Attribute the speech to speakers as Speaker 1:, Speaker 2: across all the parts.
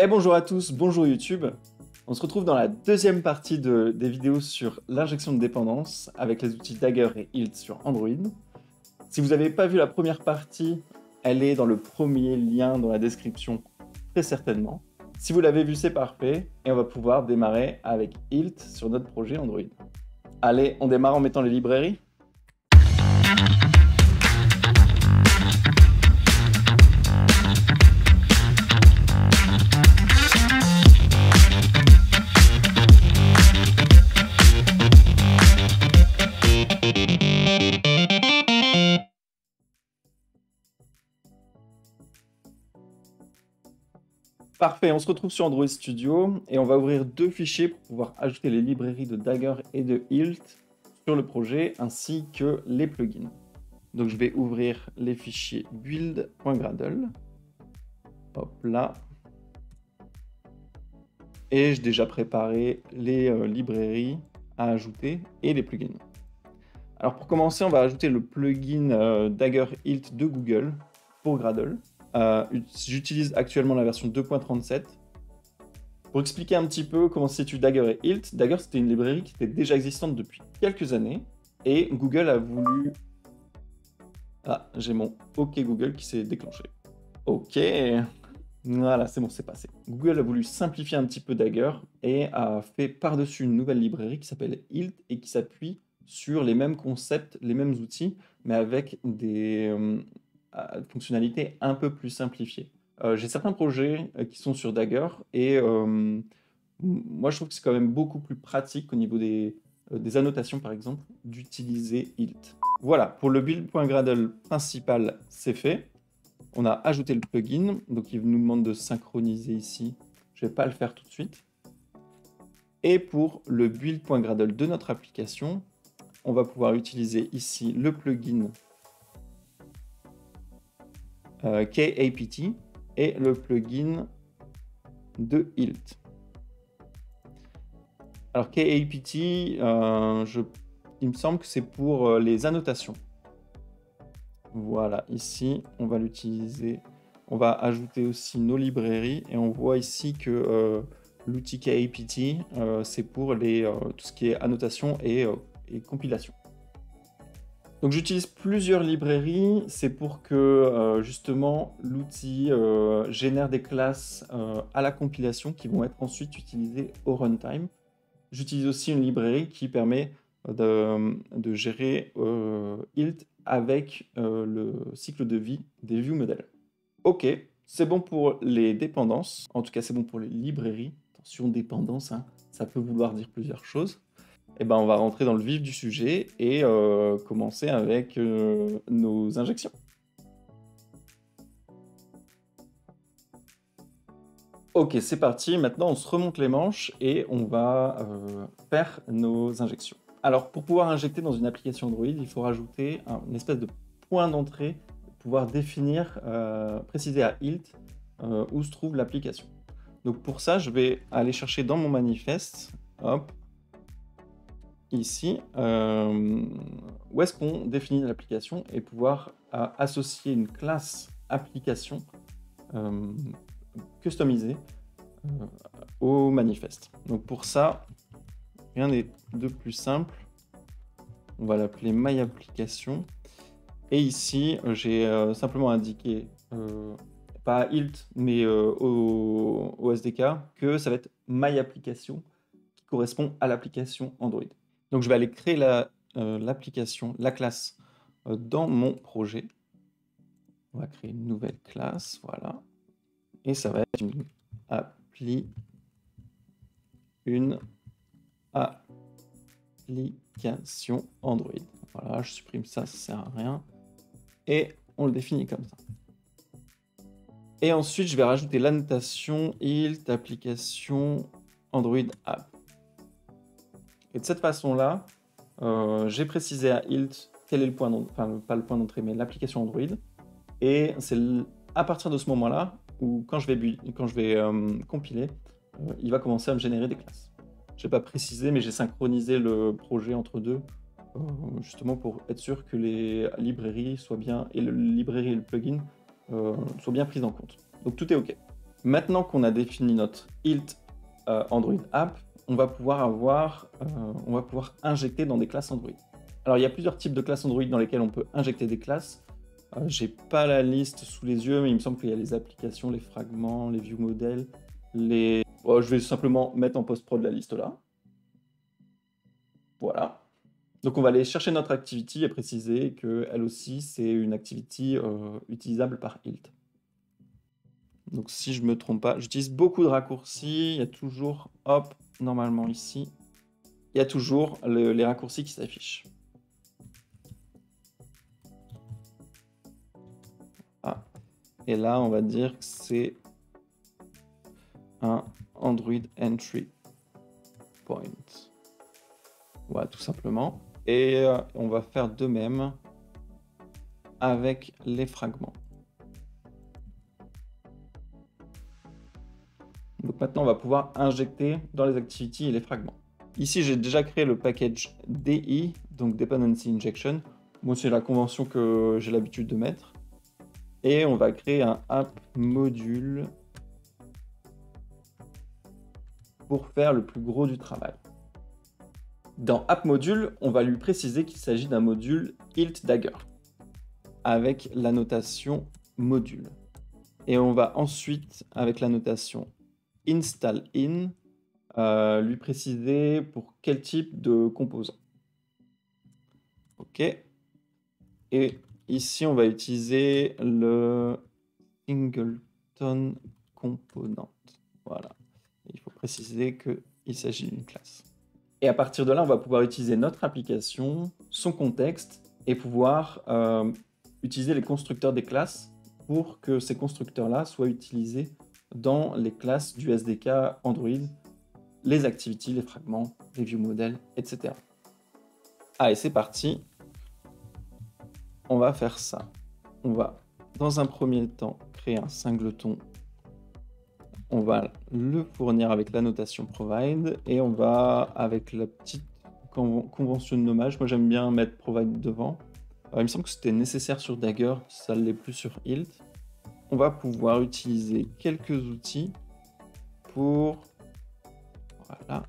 Speaker 1: Et bonjour à tous, bonjour YouTube. On se retrouve dans la deuxième partie des vidéos sur l'injection de dépendance avec les outils Dagger et Hilt sur Android. Si vous n'avez pas vu la première partie, elle est dans le premier lien dans la description, très certainement. Si vous l'avez vu, c'est parfait et on va pouvoir démarrer avec Hilt sur notre projet Android. Allez, on démarre en mettant les librairies. Parfait, on se retrouve sur Android Studio et on va ouvrir deux fichiers pour pouvoir ajouter les librairies de Dagger et de Hilt sur le projet ainsi que les plugins. Donc je vais ouvrir les fichiers build.gradle. Hop là. Et j'ai déjà préparé les librairies à ajouter et les plugins. Alors pour commencer, on va ajouter le plugin Dagger Hilt de Google pour Gradle. J'utilise actuellement la version 2.37. Pour expliquer un petit peu comment se situe Dagger et Hilt, Dagger c'était une librairie qui était déjà existante depuis quelques années et Google a voulu... Ah, j'ai mon OK Google qui s'est déclenché. OK, voilà, c'est bon, c'est passé. Google a voulu simplifier un petit peu Dagger et a fait par-dessus une nouvelle librairie qui s'appelle Hilt et qui s'appuie sur les mêmes concepts, les mêmes outils, mais avec des fonctionnalités un peu plus simplifiées. J'ai certains projets qui sont sur Dagger et moi je trouve que c'est quand même beaucoup plus pratique au niveau des annotations par exemple d'utiliser Hilt. Voilà, pour le build.gradle principal c'est fait. On a ajouté le plugin, donc il nous demande de synchroniser ici. Je ne vais pas le faire tout de suite. Et pour le build.gradle de notre application, on va pouvoir utiliser ici le plugin KAPT et le plugin de Hilt. Alors KAPT, il me semble que c'est pour les annotations. Voilà, ici, on va l'utiliser. On va ajouter aussi nos librairies et on voit ici que l'outil KAPT, c'est pour tout ce qui est annotation et compilation. Donc j'utilise plusieurs librairies, c'est pour que justement l'outil génère des classes à la compilation qui vont être ensuite utilisées au runtime. J'utilise aussi une librairie qui permet de gérer Hilt avec le cycle de vie des ViewModel. Ok, c'est bon pour les dépendances, en tout cas c'est bon pour les librairies. Attention, dépendance, hein, ça peut vouloir dire plusieurs choses. Et ben, on va rentrer dans le vif du sujet et commencer avec nos injections. Ok, c'est parti. Maintenant, on se remonte les manches et on va faire nos injections. Alors, pour pouvoir injecter dans une application Android, il faut rajouter une espèce de point d'entrée pour pouvoir définir, préciser à Hilt où se trouve l'application. Donc pour ça, je vais aller chercher dans mon manifeste, hop, ici, où est-ce qu'on définit l'application et pouvoir associer une classe application customisée au manifeste. Donc pour ça, rien n'est de plus simple. On va l'appeler myApplication. Et ici, j'ai simplement indiqué, pas Hilt, mais au SDK, que ça va être myApplication qui correspond à l'application Android. Donc je vais aller créer l'application, la classe dans mon projet. On va créer une nouvelle classe, voilà. Et ça va être une application Android. Voilà, je supprime ça, ça sert à rien. Et on le définit comme ça. Et ensuite, je vais rajouter l'annotation Hilt application Android app. Et de cette façon-là, j'ai précisé à Hilt quel est le point d'entrée, enfin pas le point d'entrée, mais l'application Android. Et c'est à partir de ce moment-là où quand je vais compiler, il va commencer à me générer des classes. Je n'ai pas précisé, mais j'ai synchronisé le projet entre deux, justement pour être sûr que les librairies soient bien, et le librairie et le plugin soient bien prises en compte. Donc tout est OK. Maintenant qu'on a défini notre ilt Android App, on va pouvoir injecter dans des classes Android. Alors, il y a plusieurs types de classes Android dans lesquelles on peut injecter des classes. J'ai pas la liste sous les yeux, mais il me semble qu'il y a les applications, les fragments, les view models, les... Oh, je vais simplement mettre en post-prod la liste là. Voilà. Donc on va aller chercher notre activity et préciser qu'elle aussi, c'est une activity utilisable par ilt. Donc si je me trompe pas, j'utilise beaucoup de raccourcis, il y a toujours, hop, normalement ici, il y a toujours les raccourcis qui s'affichent. Ah. Et là, on va dire que c'est un Android Entry Point. Voilà, tout simplement. Et on va faire de même avec les fragments. Donc maintenant, on va pouvoir injecter dans les activities les fragments. Ici, j'ai déjà créé le package DI, donc Dependency Injection. Moi, c'est la convention que j'ai l'habitude de mettre. Et on va créer un app module pour faire le plus gros du travail. Dans app module, on va lui préciser qu'il s'agit d'un module ilt dagger avec la notation module. Et on va ensuite, avec la notation install in, lui préciser pour quel type de composant. OK. Et ici, on va utiliser le singleton component. Voilà. Il faut préciser qu'il s'agit d'une classe. Et à partir de là, on va pouvoir utiliser notre application, son contexte, et pouvoir utiliser les constructeurs des classes pour que ces constructeurs-là soient utilisés dans les classes du SDK Android, les activities, les fragments, les view models, etc. Allez, c'est parti. On va faire ça. On va, dans un premier temps, créer un singleton. On va le fournir avec la notation provide et on va, avec la petite convention de nommage, moi j'aime bien mettre provide devant. Alors, il me semble que c'était nécessaire sur Dagger, ça ne l'est plus sur ilt. On va pouvoir utiliser quelques outils pour... Voilà.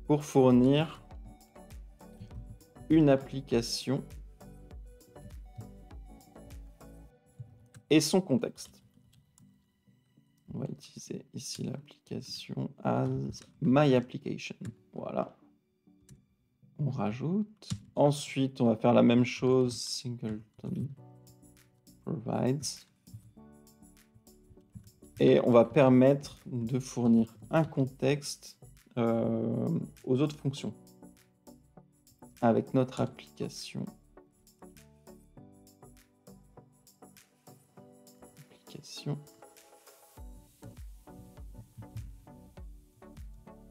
Speaker 1: Pour fournir une application et son contexte. On va utiliser ici l'application as my application. Voilà. On rajoute. Ensuite, on va faire la même chose, singleton provides. Et on va permettre de fournir un contexte aux autres fonctions avec notre application.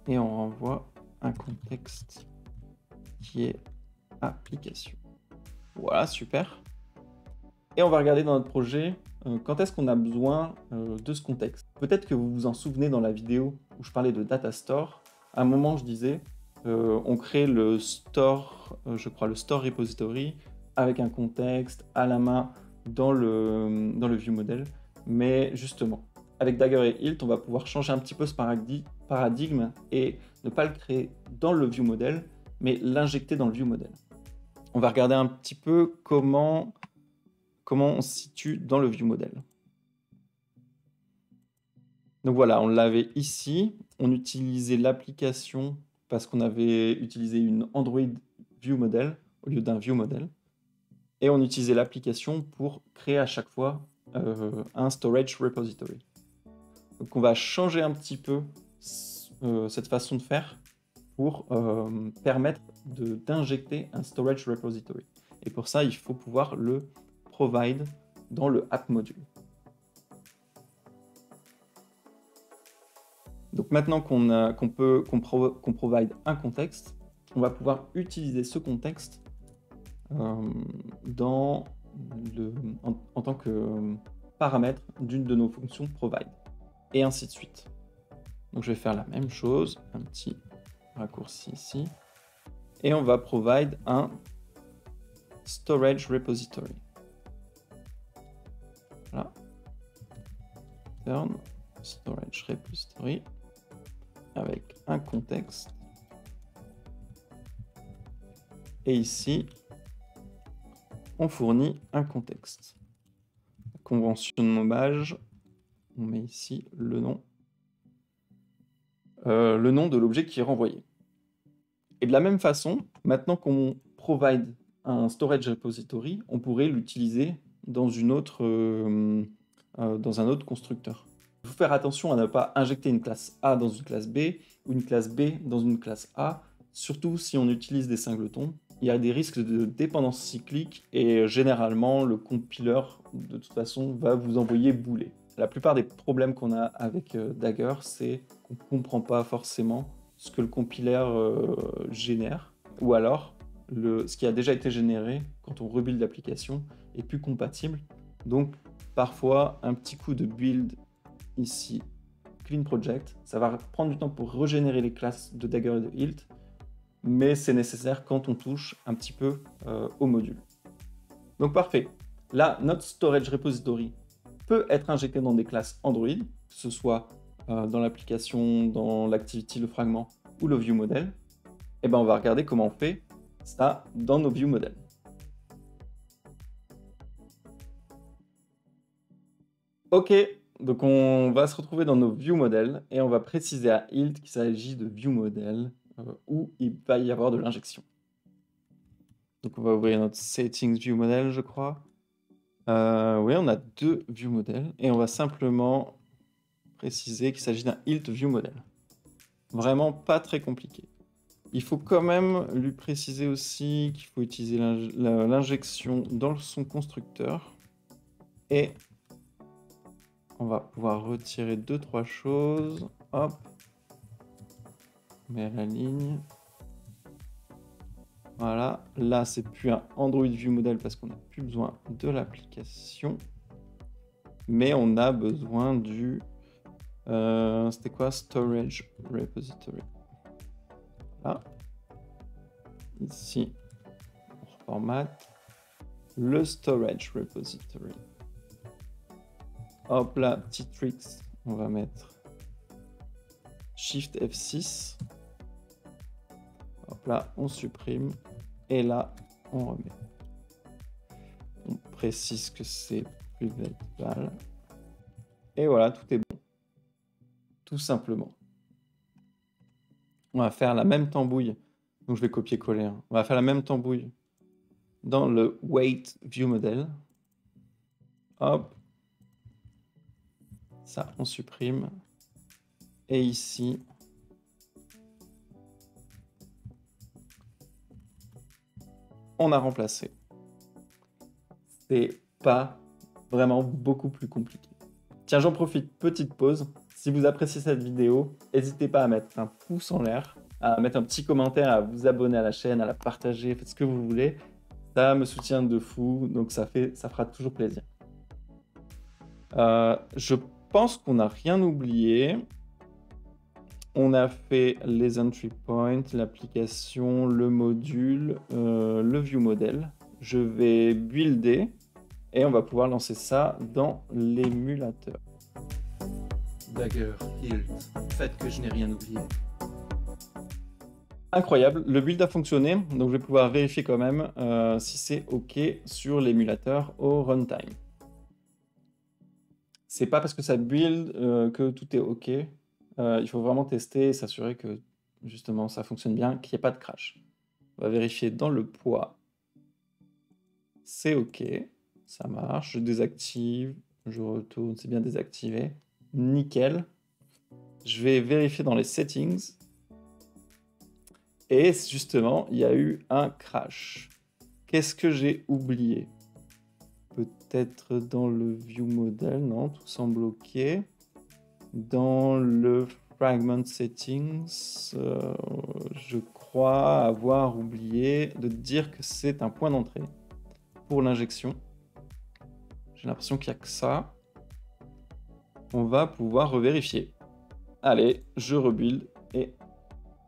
Speaker 1: Et on renvoie un contexte qui est application. Voilà, super. Et on va regarder dans notre projet quand est-ce qu'on a besoin de ce contexte. Peut-être que vous vous en souvenez dans la vidéo où je parlais de data store. À un moment, je disais, on crée le store, je crois, le store repository avec un contexte à la main dans le view model. Mais justement, avec Dagger et ilt, on va pouvoir changer un petit peu ce paradigme et ne pas le créer dans le view model, mais l'injecter dans le view model. On va regarder un petit peu comment on se situe dans le view model. Donc voilà, on l'avait ici. On utilisait l'application parce qu'on avait utilisé une Android view model au lieu d'un view model. Et on utilisait l'application pour créer à chaque fois un storage repository. Donc on va changer un petit peu cette façon de faire pour permettre d'injecter un storage repository. Et pour ça, il faut pouvoir le provide dans le app module. Donc maintenant qu'on provide un contexte, on va pouvoir utiliser ce contexte en tant que paramètre d'une de nos fonctions provide, et ainsi de suite. Donc je vais faire la même chose, un petit raccourci ici, et on va provide un storage repository. Voilà. Turn storage repository avec un contexte. Et ici, on fournit un contexte. Convention de nommage, on met ici le nom de l'objet qui est renvoyé. Et de la même façon, maintenant qu'on provide un storage repository, on pourrait l'utiliser dans un autre constructeur. Il faut faire attention à ne pas injecter une classe A dans une classe B ou une classe B dans une classe A, surtout si on utilise des singletons. Il y a des risques de dépendance cyclique et généralement le compiler de toute façon va vous envoyer bouler. La plupart des problèmes qu'on a avec Dagger, c'est qu'on ne comprend pas forcément ce que le compiler génère, ou alors ce qui a déjà été généré quand on rebuild l'application est plus compatible. Donc parfois un petit coup de build ici, clean project, ça va prendre du temps pour régénérer les classes de Dagger et de Hilt, mais c'est nécessaire quand on touche un petit peu au module. Donc parfait. Là, notre storage repository peut être injecté dans des classes Android, que ce soit dans l'application, dans l'activity, le fragment ou le view model. Et ben on va regarder comment on fait ça dans nos view models. Ok, donc on va se retrouver dans nos view models et on va préciser à Hilt qu'il s'agit de view model où il va y avoir de l'injection. Donc on va ouvrir notre settings view model, je crois. Oui, on a deux view models et on va simplement préciser qu'il s'agit d'un Hilt view model. Vraiment pas très compliqué. Il faut quand même lui préciser aussi qu'il faut utiliser l'injection dans son constructeur. Et on va pouvoir retirer 2-3 choses. Hop. On met la ligne. Voilà. Là, c'est plus un Android View Model parce qu'on n'a plus besoin de l'application. Mais on a besoin du... c'était quoi? Storage Repository. Là. Ici, on reformate le Storage Repository. Hop là, petit tricks, on va mettre Shift F6. Hop là, on supprime. Et là, on remet. On précise que c'est private val. Et voilà, tout est bon. Tout simplement. On va faire la même tambouille. Donc je vais copier-coller. Hein. On va faire la même tambouille dans le Wait View Model. Hop. Ça, on supprime. Et ici, on a remplacé. C'est pas vraiment beaucoup plus compliqué. Tiens, j'en profite, petite pause. Si vous appréciez cette vidéo, n'hésitez pas à mettre un pouce en l'air, à mettre un petit commentaire, à vous abonner à la chaîne, à la partager, faites ce que vous voulez. Ça me soutient de fou, donc ça fera toujours plaisir. Je pense qu'on n'a rien oublié. On a fait les entry points, l'application, le module, le view model. Je vais builder et on va pouvoir lancer ça dans l'émulateur. Dagger, Hilt, faites que je n'ai rien oublié. Incroyable, le build a fonctionné, donc je vais pouvoir vérifier quand même si c'est OK sur l'émulateur au runtime. C'est pas parce que ça build que tout est OK. Il faut vraiment tester et s'assurer que justement ça fonctionne bien, qu'il n'y ait pas de crash. On va vérifier dans le poids. C'est OK, ça marche. Je désactive, je retourne, c'est bien désactivé. Nickel. Je vais vérifier dans les settings. Et justement, il y a eu un crash. Qu'est-ce que j'ai oublié? Peut-être dans le view model, non, tout semble OK. Dans le fragment settings, je crois avoir oublié de dire que c'est un point d'entrée pour l'injection. J'ai l'impression qu'il n'y a que ça. On va pouvoir revérifier. Allez, je rebuild et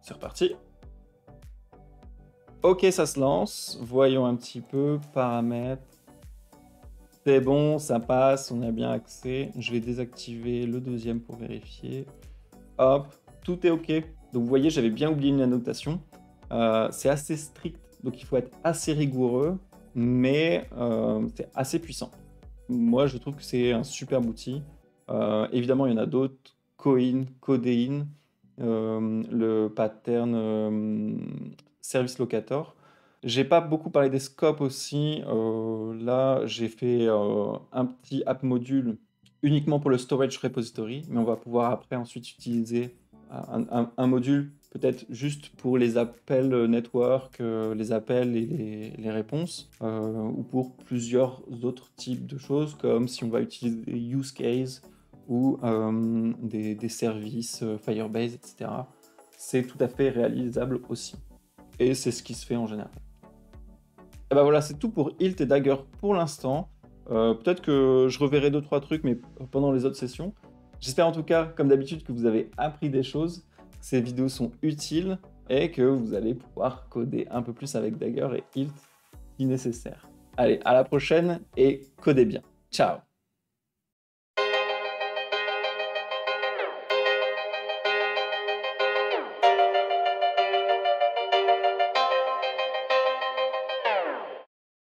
Speaker 1: c'est reparti. Ok, ça se lance. Voyons un petit peu. Paramètres. C'est bon, ça passe, on a bien accès. Je vais désactiver le deuxième pour vérifier. Hop, tout est OK. Donc vous voyez, j'avais bien oublié une annotation. C'est assez strict, donc il faut être assez rigoureux, mais c'est assez puissant. Moi, je trouve que c'est un super outil. Évidemment, il y en a d'autres. Coin, Codein, le pattern Service Locator. J'ai pas beaucoup parlé des scopes aussi. Là, j'ai fait un petit app module uniquement pour le storage repository, mais on va pouvoir après ensuite utiliser un module peut-être juste pour les appels network, les appels et les réponses, ou pour plusieurs autres types de choses, comme si on va utiliser des use cases ou des services Firebase, etc. C'est tout à fait réalisable aussi. Et c'est ce qui se fait en général. Et ben voilà, c'est tout pour Hilt et Dagger pour l'instant. Peut-être que je reverrai 2-3 trucs, mais pendant les autres sessions. J'espère en tout cas, comme d'habitude, que vous avez appris des choses, que ces vidéos sont utiles et que vous allez pouvoir coder un peu plus avec Dagger et Hilt si nécessaire. Allez, à la prochaine et codez bien. Ciao!